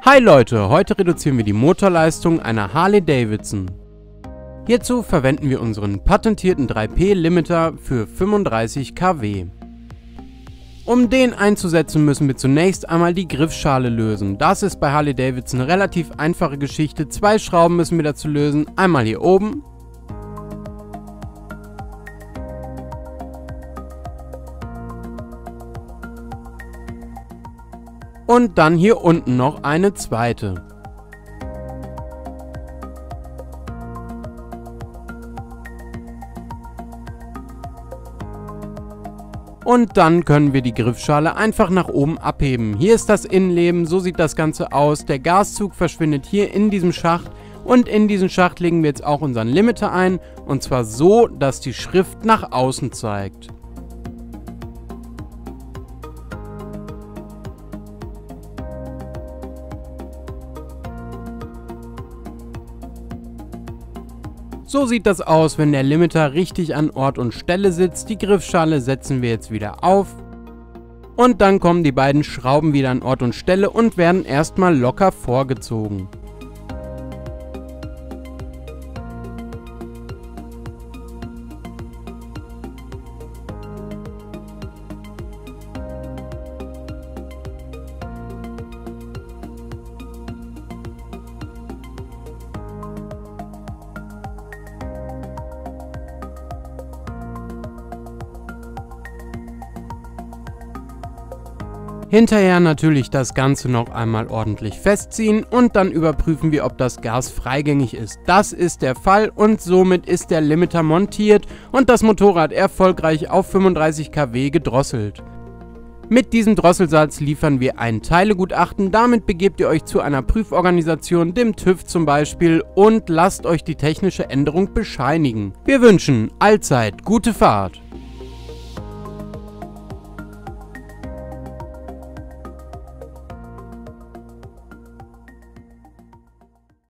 Hi Leute, heute reduzieren wir die Motorleistung einer Harley-Davidson. Hierzu verwenden wir unseren patentierten 3P-Limiter für 35 kW. Um den einzusetzen, müssen wir zunächst einmal die Griffschale lösen. Das ist bei Harley-Davidson eine relativ einfache Geschichte. 2 Schrauben müssen wir dazu lösen. Einmal hier oben. Und dann hier unten noch eine zweite. Und dann können wir die Griffschale einfach nach oben abheben. Hier ist das Innenleben, so sieht das Ganze aus. Der Gaszug verschwindet hier in diesem Schacht. Und in diesen Schacht legen wir jetzt auch unseren Limiter ein. Und zwar so, dass die Schrift nach außen zeigt. So sieht das aus, wenn der Limiter richtig an Ort und Stelle sitzt. Die Griffschale setzen wir jetzt wieder auf. Und dann kommen die beiden Schrauben wieder an Ort und Stelle und werden erstmal locker vorgezogen. Hinterher natürlich das Ganze noch einmal ordentlich festziehen und dann überprüfen wir, ob das Gas freigängig ist. Das ist der Fall und somit ist der Limiter montiert und das Motorrad erfolgreich auf 35 kW gedrosselt. Mit diesem Drosselsatz liefern wir ein Teilegutachten, damit begebt ihr euch zu einer Prüforganisation, dem TÜV zum Beispiel, und lasst euch die technische Änderung bescheinigen. Wir wünschen allzeit gute Fahrt!